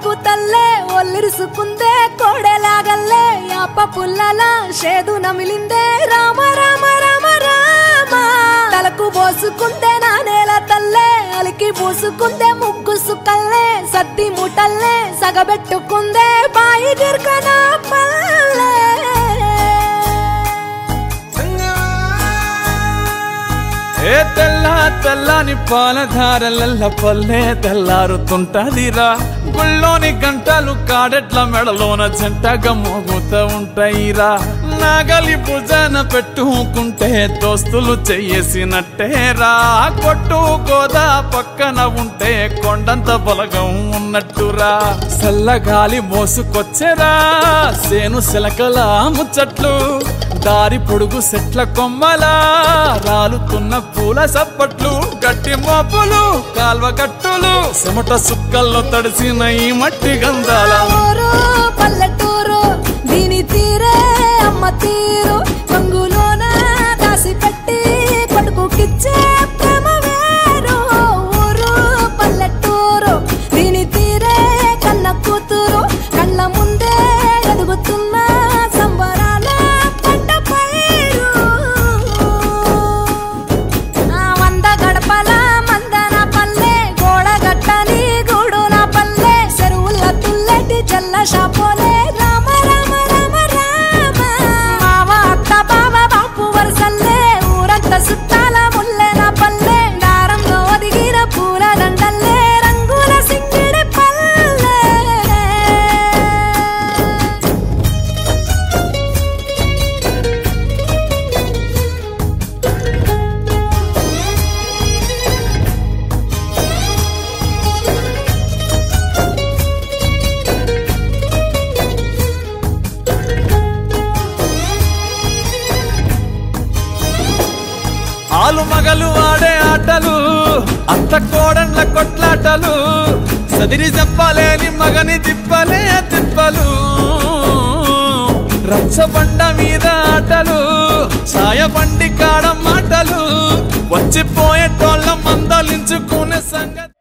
ముగ్గు తల్లే ఒల్లిరుసుకుందే కోడెలాగల్లే యాప పుల్లలా షేదు నమిలిందే రామ రామ రామ రామ తలకు పోసుకుందే నా నేల తల్లే అలికి పూసుకుందే ముగ్గు సుక్కల్లే సద్ది ముటల్లే సగబెట్టుకుందే బాయి గిర్కన పల్లె ఏ తెల్ల తెల్లని పాలధారలల్ల పల్లె తెల్లారుతుంటదిరా గుళ్ళోని గంటలు కాడెట్ల మెడలోన జంటగా మోగుతూ ఉంటాయిరా నాగలి భుజాన పెట్టుకుంటే దోస్తులు చెయ్యేసినట్టేరా కొట్టు గోదా పక్కన ఉంటే కొండంత బలగం ఉన్నట్టురా చల్లగాలి మోసుకొచ్చెరా సేను శిలకల ముచ్చట్లు దారి పొడుగు సెట్ల కొమ్మలా రాలుతున్న పూల సప్పట్లు గట్టి మోపులు కాల్వ గట్టులు చెమట సుక్కల్లో తడిసిన ఈ మట్టి గంధాల పల్లెటూరు దీని తీరే అమ్మ తీరు కొంగులోన దాసి పెట్టి కొడుకుకిచ్చే ప్రేమ వేరు ఊరు పల్లెటూరు దీని తీరే కన్న కూతురు కళ్ళ ముందే ఎదుగుతున్న సంబరాల పంట పైరు వంద గడపల మందన పల్లె గోడగట్టని గూడున పల్లె చెరువుల తుల్లెటి జల్ల షాపోలే రామ రామ రామ రామ మావ అత్త బావ బాపు వరసల్లే ఊరంత సుట్టాల ముల్లెన పల్లె దారంలో ఒదిగిన పూల దండల్లే రంగుల సింగిడి పల్లె ఆలు మగలు ఆడే ఆటలు అత్త కోడళ్ళ కొట్లాటలు సదిరి చెప్పలేని మగని తిప్పలే తిప్పలు రచ్చబండ మీద ఆటలు సాయబండి కాడ మాటలు వచ్చిపోయేటోళ్ళ మందలించుకునే సంగతి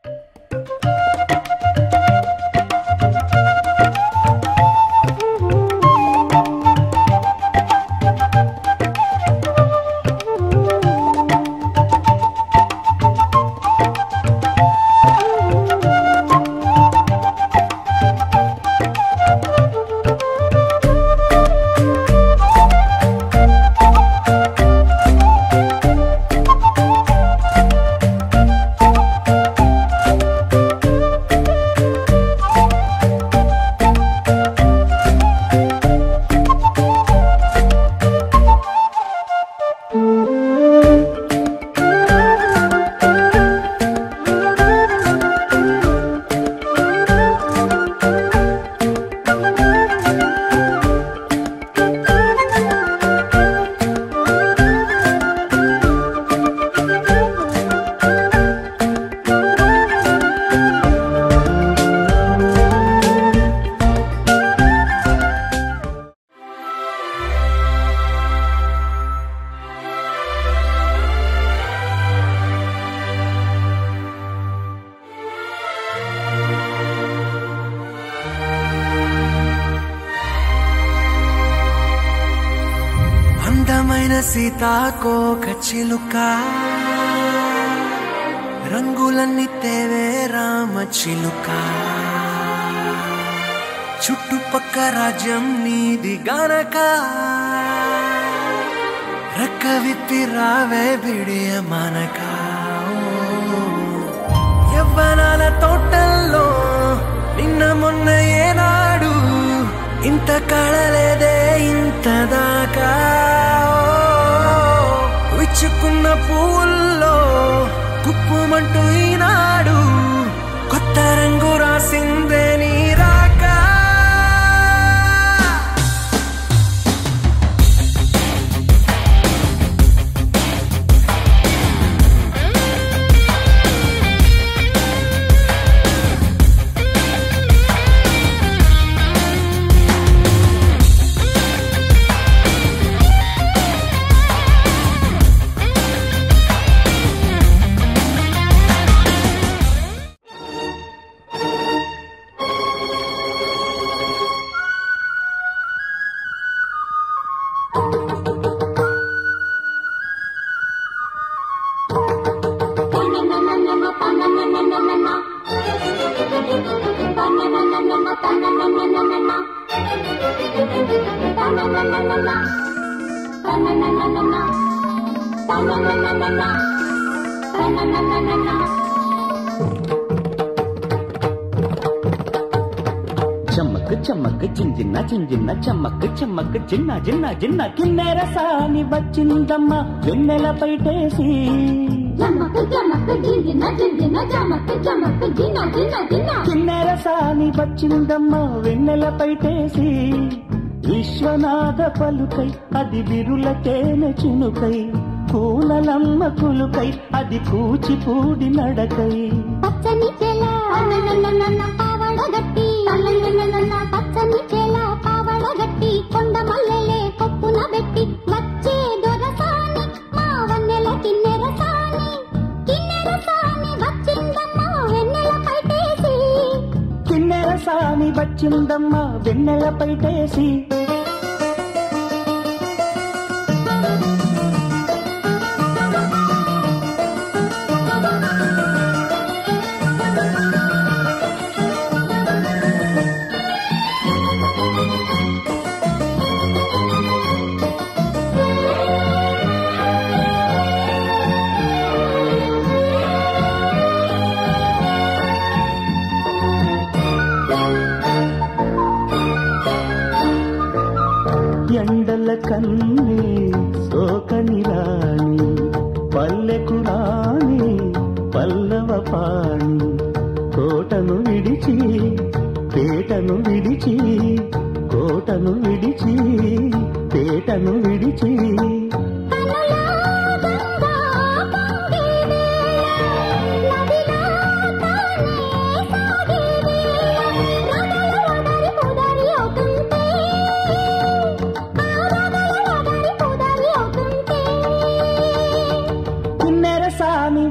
అందమైన సీతాకోక చిలుక రంగులన్నీ తేవే రామ చిలుక చుట్టుపక్క రాజ్యం నీది గనక రెక్క విప్పి రావే బిడియ మనక యవ్వనాల తోటల్లో నిన్న మొన్న ఏనాడు ఇంత కళలేదే ఇంత దాకా విచ్చుకున్న పూల్లో కుప్పుమంటూ ఈనాడు కొత్త రంగు రాసిందే నీ రాక చమ్మక్ చమ్మక్ చింజిన్న చింజిన్న చమ్మక్ చమ్మక్ చిన్న చిన్న చిన్న కిన్నెర సాని వచ్చిందమ్మ వెన్నెల పైటేసి కిన్నెర సాని వచ్చిందమ్మ వెన్నెల పైటేసి విశ్వనాథ పలుకై అది విరుల తేనె చినుకై కూనలమ్మ కులుకై అది కూచిపూడి నడకై పచ్చని చెల పావడగట్టి పచ్చని చెల పావడగట్టి కొండ మల్లెలే కొప్పున పెట్టి వచ్చే దొరసాని మా వన్నెల కిన్నెర సాని వచ్చిందమ్మ వెన్నెల పైటేసి కిన్నెర సాని వచ్చిందమ్మ వెన్నెల పైటేసి ఎండల కన్నీ సోకని రాణి పల్లెకు రాణి పల్లవ పాణి కోటను విడిచి పేటను విడిచి కోటను విడిచి పేటను విడిచి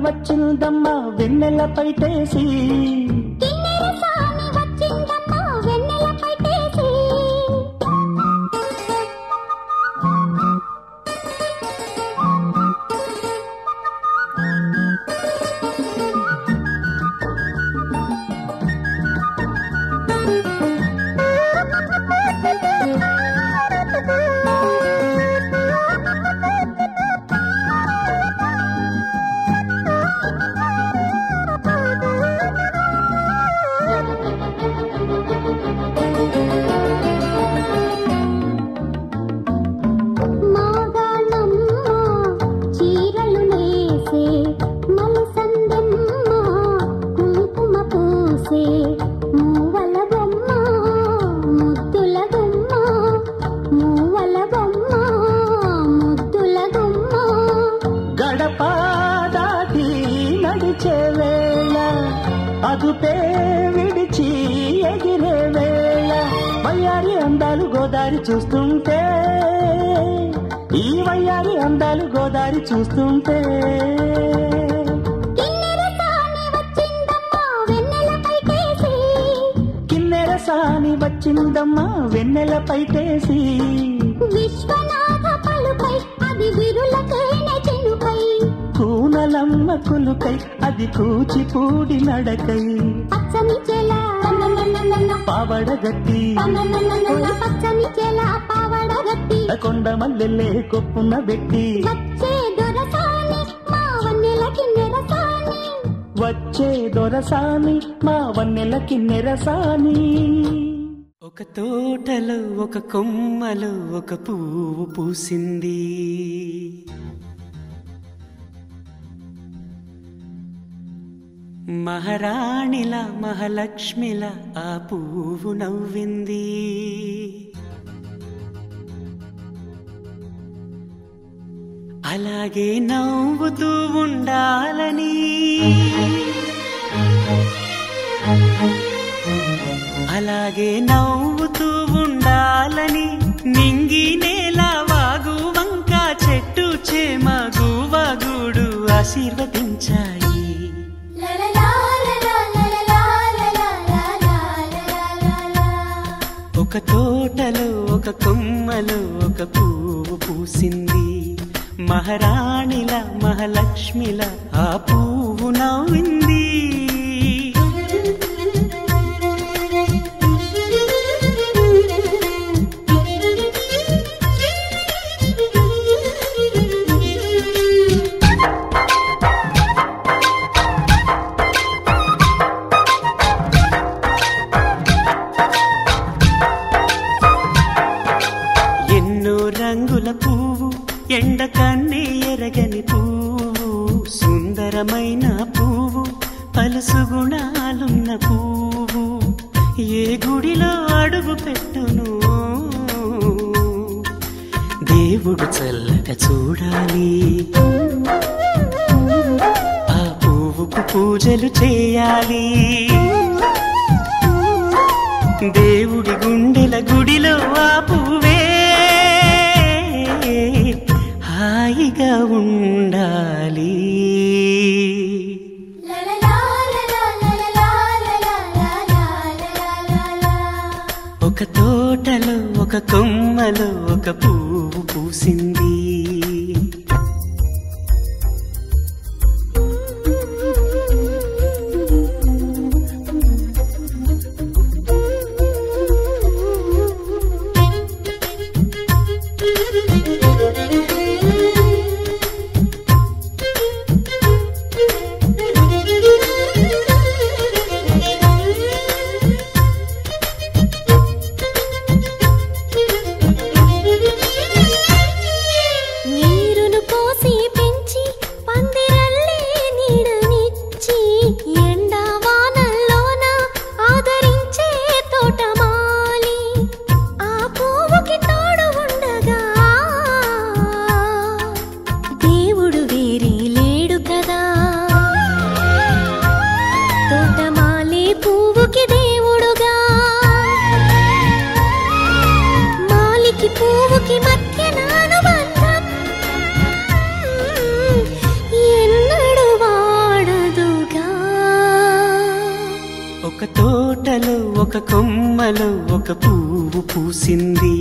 వచ్చిందమ్మ వెన్నెల పైటేసి అదుపే విడిచి ఎగిరే వేళ వయ్యారి అందాలు గోదారి చూస్తుంటే ఈ వయ్యారి అందాలు గోదారి చూస్తుంటే కిన్నెర సాని వచ్చిందమ్మా వెన్నెల పైటేసి విశ్వనాథ పలుకై అది విరుల తేనె చినుకై కూనలమ్మ కులుకై అది కూచిపూడి నడకై పచ్చని చెల పావడగట్టి పచ్చని చెల పావడగట్టి కొండ మల్లెలే కొప్పున పెట్టి వచ్చే దొరసాని మా వన్నెల కిన్నెర సాని వచ్చే దొరసాని మా వన్నెల కిన్నెర సాని ఒక తోటలో ఒక కొమ్మలో ఒక పువ్వు పూసింది మహారాణిల మహాలక్ష్మిల ఆ పువ్వు నవ్వింది అలాగే నవ్వుతూ ఉండాలని అలాగే నవ్వుతూ ఉండాలని నింగి నేల వాగు వంక చెట్టు చేమ గువగూడు ఆశీర్వదించాయి ఒక తోటలో ఒక కొమ్మలో ఒక పువ్వు పూసింది మహారాణిల మహాలక్ష్మిల ఆ పువ్వు నవ్వింది అందాలున్న పువ్వు ఏ గుడిలో అడుగు పెట్టును దేవుడు చల్లగా చూడాలి ఆ పువ్వుకు పూజలు చేయాలి దేవుడి గుండెల గుడిలో ఆ పువ్వే హాయిగా ఉండాలి ఒక తోటలో ఒక కొమ్మలో ఒక పువ్వు పూసింది ఒక తోటలో ఒక కొమ్మలో ఒక పువ్వు పూసింది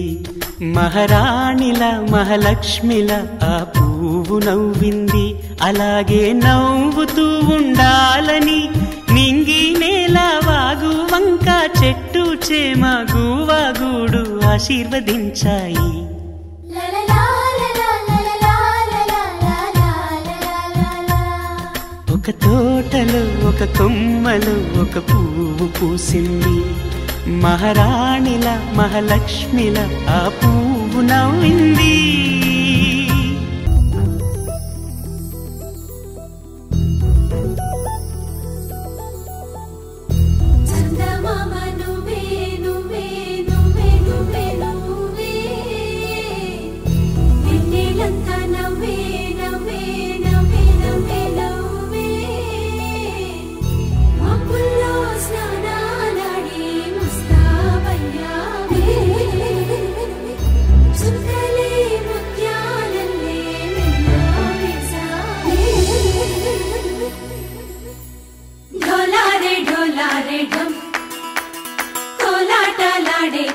మహారాణిల మహాలక్ష్మిల ఆ పువ్వు నవ్వింది అలాగే నవ్వుతూ ఉండాలని నింగి నేల వాగు వంక చెట్టు చేమ గువాగూడు ఆశీర్వదించాయి ఒక తోటలో ఒక కొమ్మలో ఒక పువ్వు పూసింది మహారాణిల మహాలక్ష్మిల ఆ పువ్వు నవ్వింది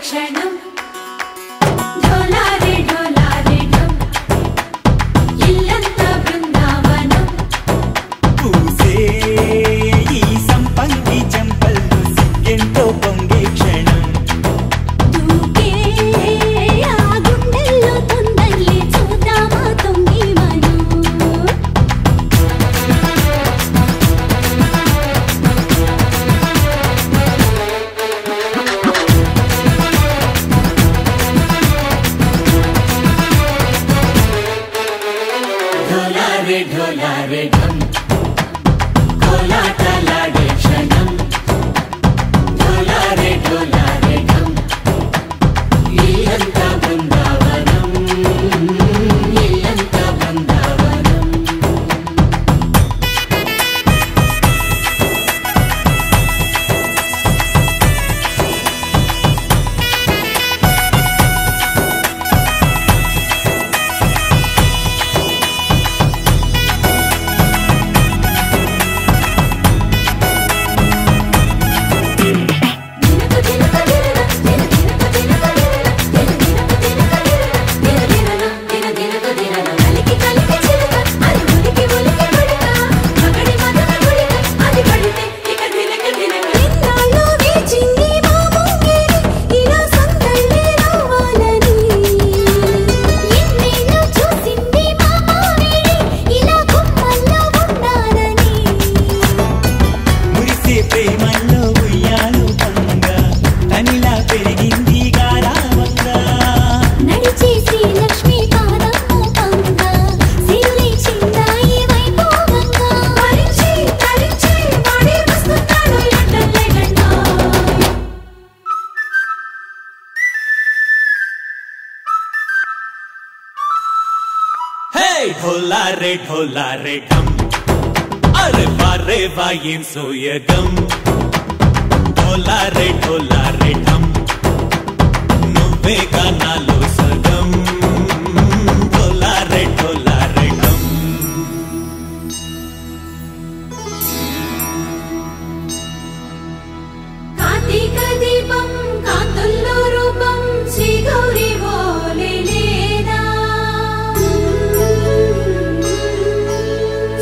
క్షణం ढोला रे ढम अरे वारे वाइन सोयगम ढोला रे ढम नुव्वे गानालो सगम ढोला रे ढम కార్తీక దీపం కాంతుల్లో రూపం శ్రీ గౌరీ ఓలేలేదా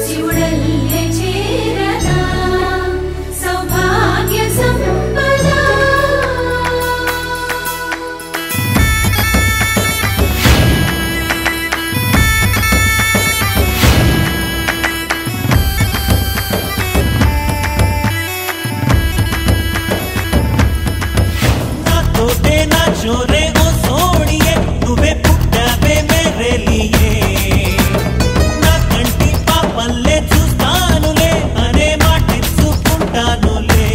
శివుడల్లే చేరదా సౌభాగ్య సంపద चोरे ओ सोनिए नुवे पुट्टावे मेरे लिए ना कंटी पापल्ले చూస్తానులే అనే మాటిచ్చుకుంటానులే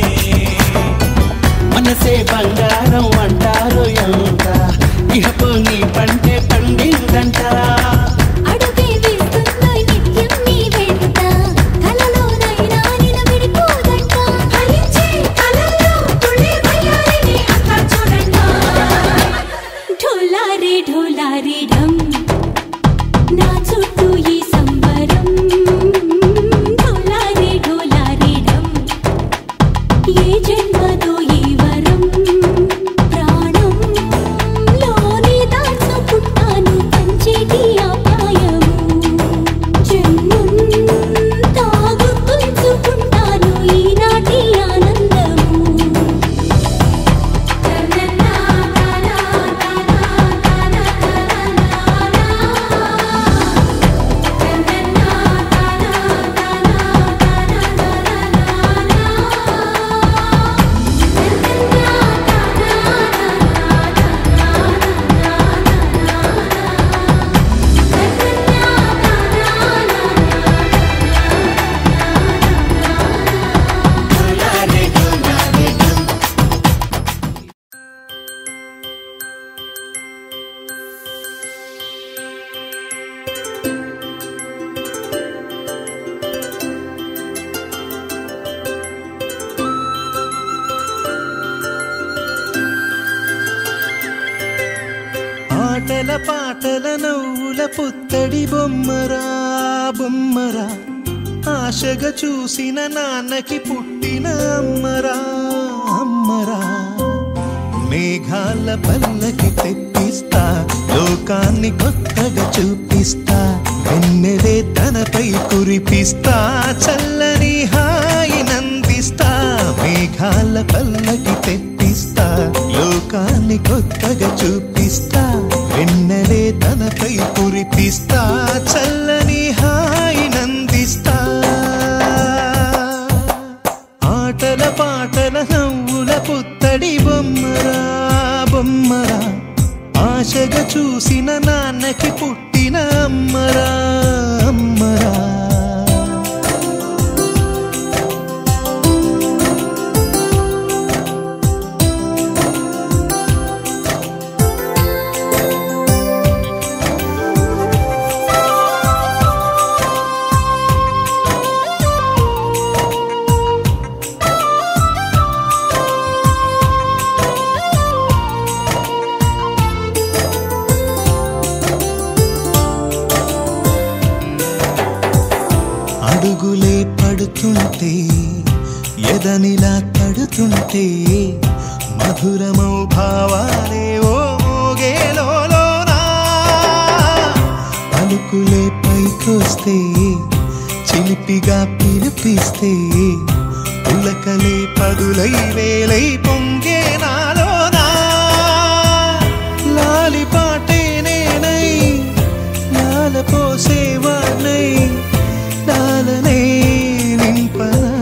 మనసే బంగారం అంటారు ఎంత ఇహపు నీ పంటే పండిందంట అడుగే వేస్తుందో నిత్యం నీ వెంట కలలోనైనా నిన్ను విడిపోదంట ఫలించే కలల్లో తుళ్ళే వయ్యారిని అంతా చూడండి ढोला रे ढम నా చుట్టూ ఈ సంబరం ढोला रे ढम ఏ జన్మదో ఈ వరం ప్రాణం లోనే దాచుకుంటాను పంచేటి అపాయము జన్మంతా గుర్తుంచుకుంటాను ఈనాటి ఆనందము ఆటల పాటల నవ్వుల పుత్తడి బొమ్మరా బొమ్మరా ఆశగా చూసిన నాన్నకి పుట్టిన అమ్మరా అమ్మరా మేఘాల పల్లకి తెప్పిస్తా లోకాన్ని కొత్తగా చూపిస్తా వెన్నెలే తనపై కురిపిస్తా చల్లని హాయి నందిస్తా మేఘాల పల్లకి తెప్పిస్తా లోకాన్ని కొత్తగా చూపిస్తా వెన్నెలే తనపై కురిపిస్తా చల్లని హాయి నందిస్తా ఆటల పాటల నవ్వుల పుత్తడి బొమ్మరా బొమ్మరా ఆశగా చూసిన నాన్నకి పుట్టిన అమ్మరా అమ్మరా అడుగులే పడుతుంటే ఎదనిలా తడుతుంటే మధురమౌ భావాలే ఓ మోగేలోనా పలుకులే పైకొస్తే చిలిపిగా పిలిపిస్తే పులకలే పదులై వేలై పొంగే నాలోనా లాలి పాటే నేనై లాల పోసేవాణ్ణై లాలనే నింపనా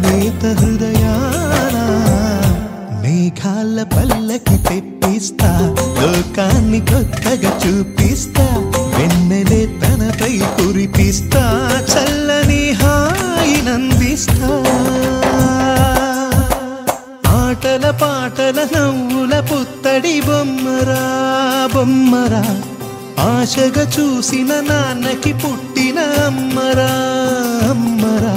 నేత హృదయాన మేఘాల పల్లకి తెప్పిస్తా లోకాన్ని కొత్తగా చూపిస్తా వెన్నెలే తనపై కురిపిస్తా చల్లని హాయి నందిస్తా ఆటల పాటల నవ్వుల పుత్తడి బొమ్మరా బొమ్మరా ఆశగా చూసిన నాన్నకి పుట్టిన అమ్మరా అమ్మరా.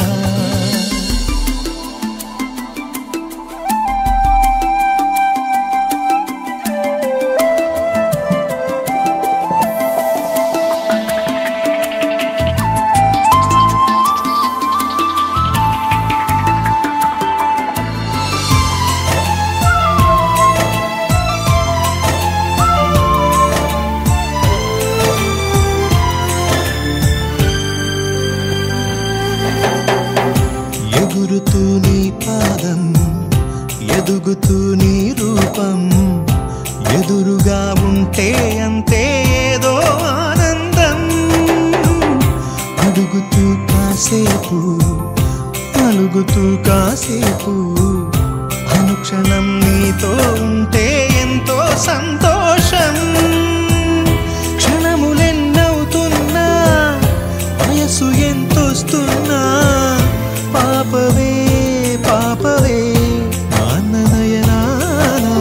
ఎగురుతూ నీ పాదం ఎదుగుతూ నీ రూపం ఎదురుగా ఉంటే అంతే ఏదో ఆనందం. అడుగుతూ కాసేపు అలుగుతూ కాసేపు అనుక్షణం నీతో ఉంటే ఎంతో సంతోషం. క్షణములెన్నవుతున్నా వయసు ఎంతొస్తున్నా పాపవే పాపవే నాన్ననయనానా.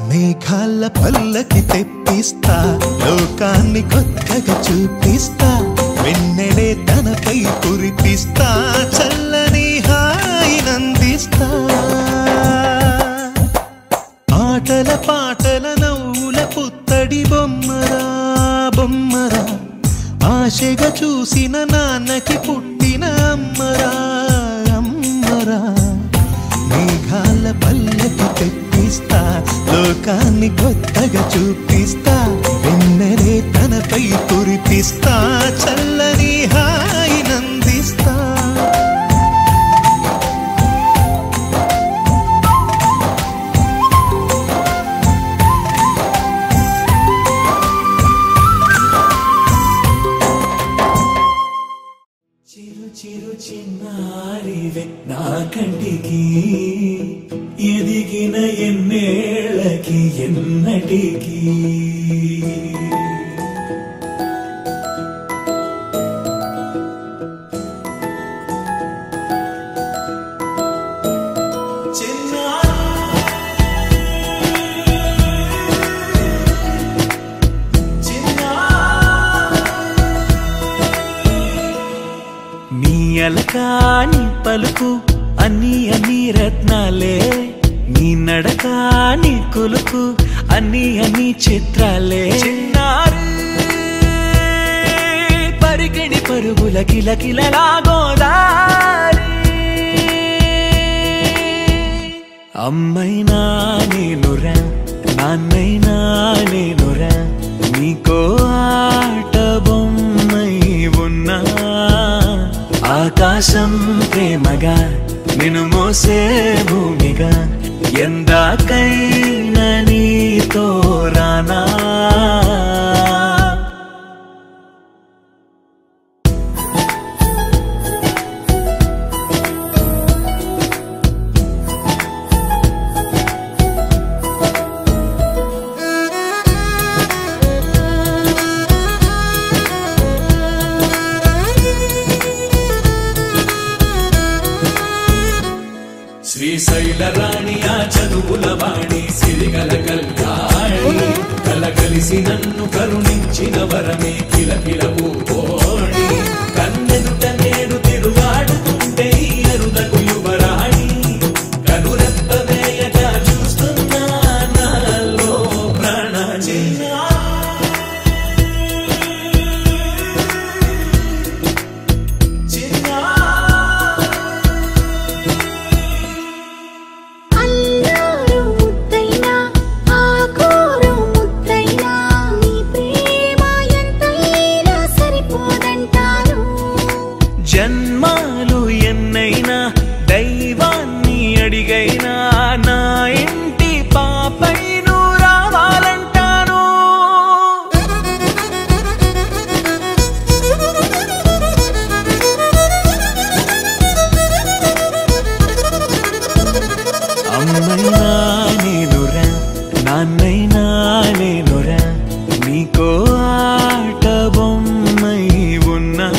మేఘాల పల్లకి తెప్పిస్తా లోకాన్ని కొత్తగా చూపిస్తా. వెన్నెలే తనపై కురిపిస్తా చల్లని హాయినందిస్తా. ఆటల పాటల నవ్వుల పుత్తడి బొమ్మరా బొమ్మరా. ఆశగా చూసిన నాన్నకి పుట్టిన అమ్మరా అమ్మరా. మేఘాల పల్లకి తెప్పిస్తా లోకాన్ని కొత్తగా చూపిస్తా. వెన్నెలే తనపై కురిపిస్తా చల్లని హాయినందిస్తా. చిరు చిరు చిన్నారివే నా కంటికి ఎదిగిన ఎన్నేళ్ళకి ఎన్నటికి. అలకాని పలుకు అన్ని అన్ని రత్నాలే. నీ నడకాని కులుకు అన్ని అన్ని చిత్రాలే. చిన్నారి పరికిణి పరుగుల కిలకిలలాగోదారి. అమ్మైనా నేనురా నాన్నైనా నేనురా. నీకో ఆట బొమ్మై ఉన్నా. ఆకాశం ప్రేమగా నిన్ను మోసే భూమిగా ఎందాకైనా నీతో రానా. శ్రీశైల రాణి ఆ చదువుల వాణి సిరిగల కల్కాణి. కలగలిసి నన్ను కరుణించిన వరమే కిలకిల ఊపోణి. కన్నెదుట నేను తిరుగాడుతుంటే ఈ అరుదకు యువరాణి. కనురెప్ప వేయగా చూస్తున్నా నాలో ప్రాణ. జన్మాలు ఎన్నైనా దైవాన్ని అడిగైనా నా ఇంటి పాపై నువ్వు రావాలంటాను. అమ్మైనా నేనురా నాన్నైనా నేనురా. నీకో ఆట బొమ్మై ఉన్నా.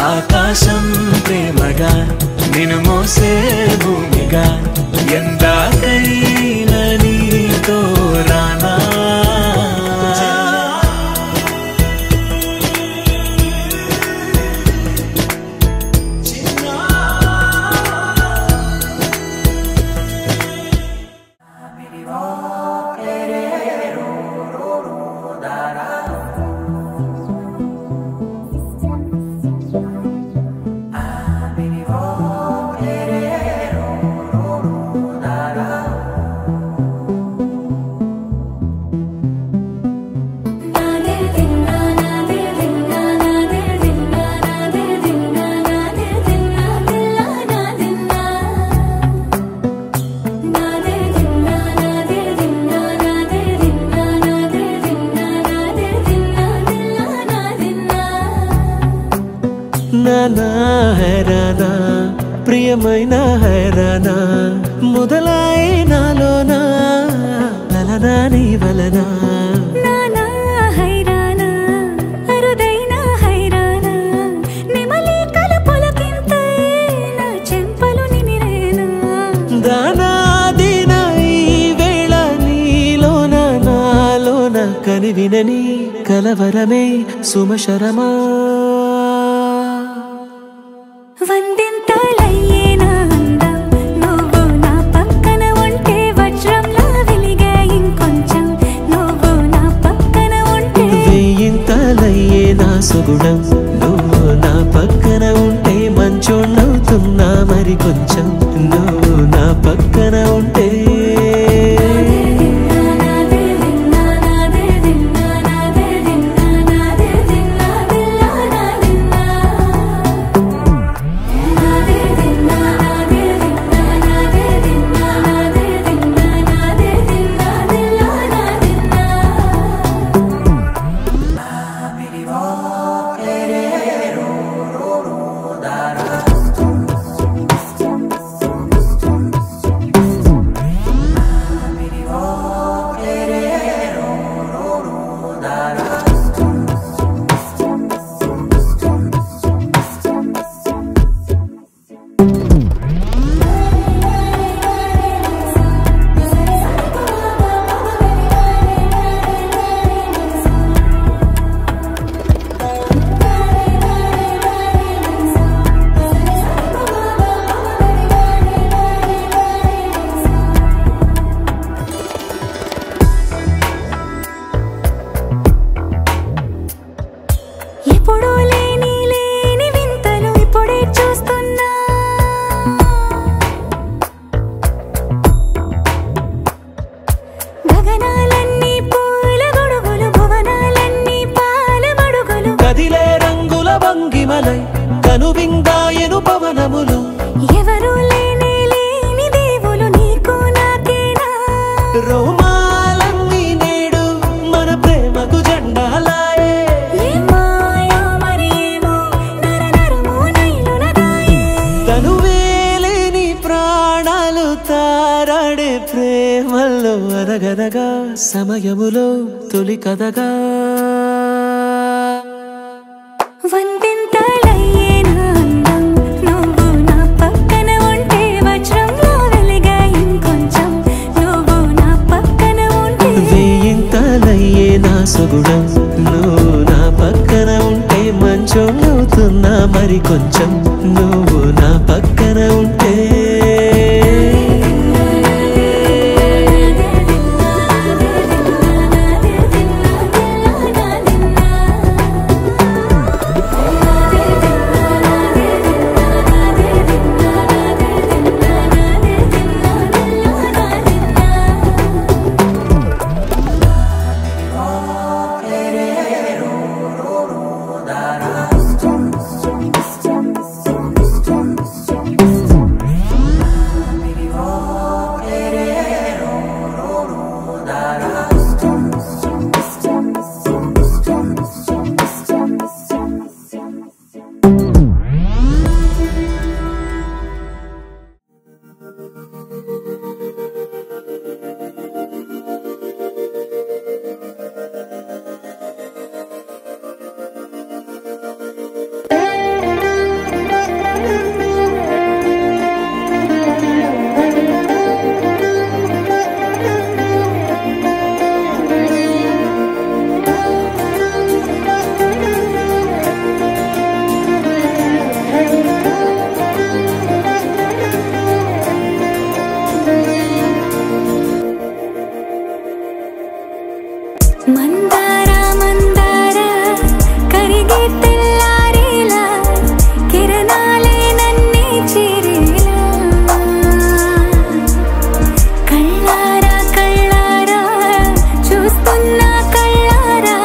ఆకాశం ప్రేమగా నిన్ను మోసే భూమిగా ఎందాకైనా నీతో రానా. నిజమైన హైరానా మొదలాయే నాలోనా లలనా నీ వలనా నానా హైరానా అరుదైన హైరానా నెమలి కలుపులకింతై నా చెంపలు నిమిరేనా దానా దినా ఈ వేళ నీలోన నాలోన కనివినని కలవరమే సుమశరమా వందింతలయ్యేనా అందం నువ్వు నా పక్కన ఉంటే వజ్రంలా వెలిగే ఇంకొంచెం నువ్వు నా పక్కన ఉంటే వేయింతలయ్యే నా సుగుణం నువ్వు నా పక్కన ఉంటే మంచోణ్ణవుతున్నా మరి కొంచెం నువ్వు నా పక్కన ఉంటే ఎప్పుడూ లేని వింతలు ఇప్పుడే చూస్తున్నా గగనాలన్నీ పూల గొడుగులు భువనాలన్నీ పాల మడుగులు కదిలే రంగుల భంగిమలై కనువిందాయను పవనములు ఎవరు లేని దేవులు నీకు నాకేనా రోమాలన్నీ నేడు మన ప్రేమకు జెండాలాయే ఏ మాయో మరేమో నరనరమో నైలునదాయే తనువేలేని ప్రాణాలు తారాడే ప్రేమల్లో అనగనగా సమయములో తొలి కథగా వందింతలయ్యేనా అందం నువ్వు నా పక్కన ఉంటే వజ్రంలా వెలిగే ఇంకొంచెం నువ్వు నా పక్కన ఉంటే వేయింతలయ్యే నా సుగుణం నువ్వు నా పక్కన ఉంటే మంచోణ్ణవుతున్నా మరి కొంచెం నువ్వు నా పక్కన ఉంటే మందార మందార కరిగే తెల్లారేలా కిరణాలే నన్నే చేరేలా కళ్ళారా కళ్ళారా చూస్తున్నా కళ్ళారా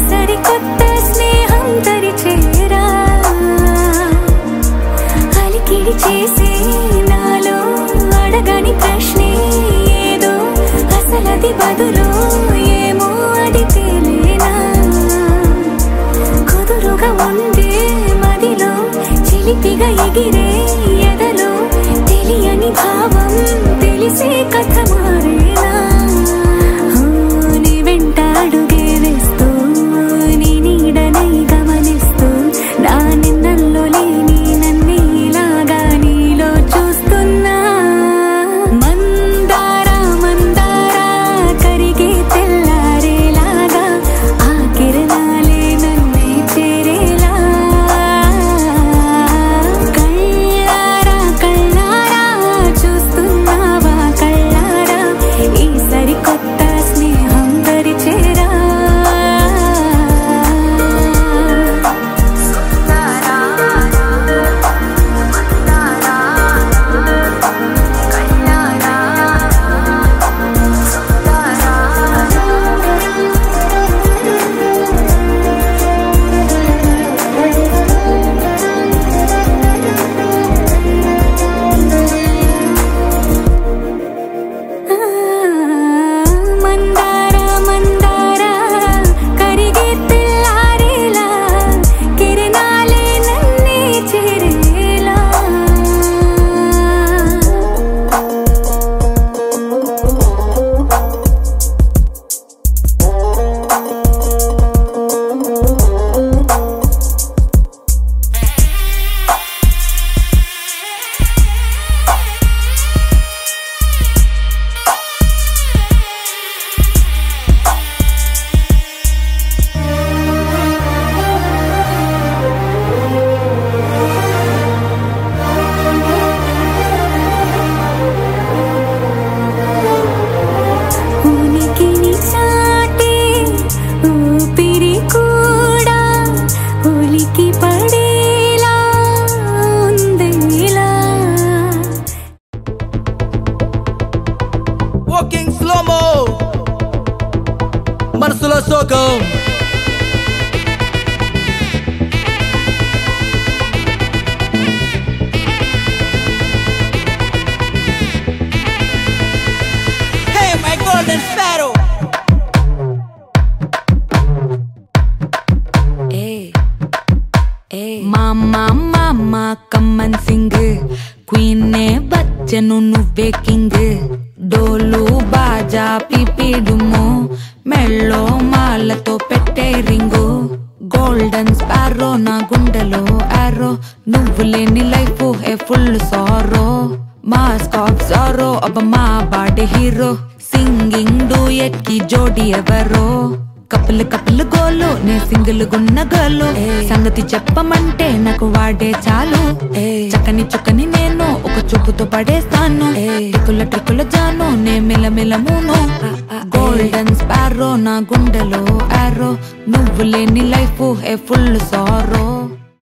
సరికొత్త స్నేహం తరిచేరా అలికిడి చేసే నాలో అడగని ప్రశ్నే ఏదో అసలది బదులు ఏమో అది తేలేనా కుదురుగా ఉండే మదిలో చిలిపిగా ఎగిరే ఎదలో సోకం Hey, my golden sparrow. Mama, come and sing. Queen ne bachanu nuve king. Dolu baja pipidumo. Mello malato pette ringo. Golden sparrow na gundalo arrow. Nuvuleni life e full sorrow. Mask of sorrow abba ma bade hero. Singing duet ki jodi evaro. కప్పులు గోలు నే single గున్న గోలు సంగతి చెప్పమంటే నాకు వాడే చాలు చక్కని చుక్కని నేను ఒక చూపుతో పడేస్తాను ట్రిక్కుల జాను నే మిలమిలమును గోల్డెన్ స్పారో నా గుండెలో ఆరో నువ్వు లేని లైఫ్ ఏ ఫుల్ సారో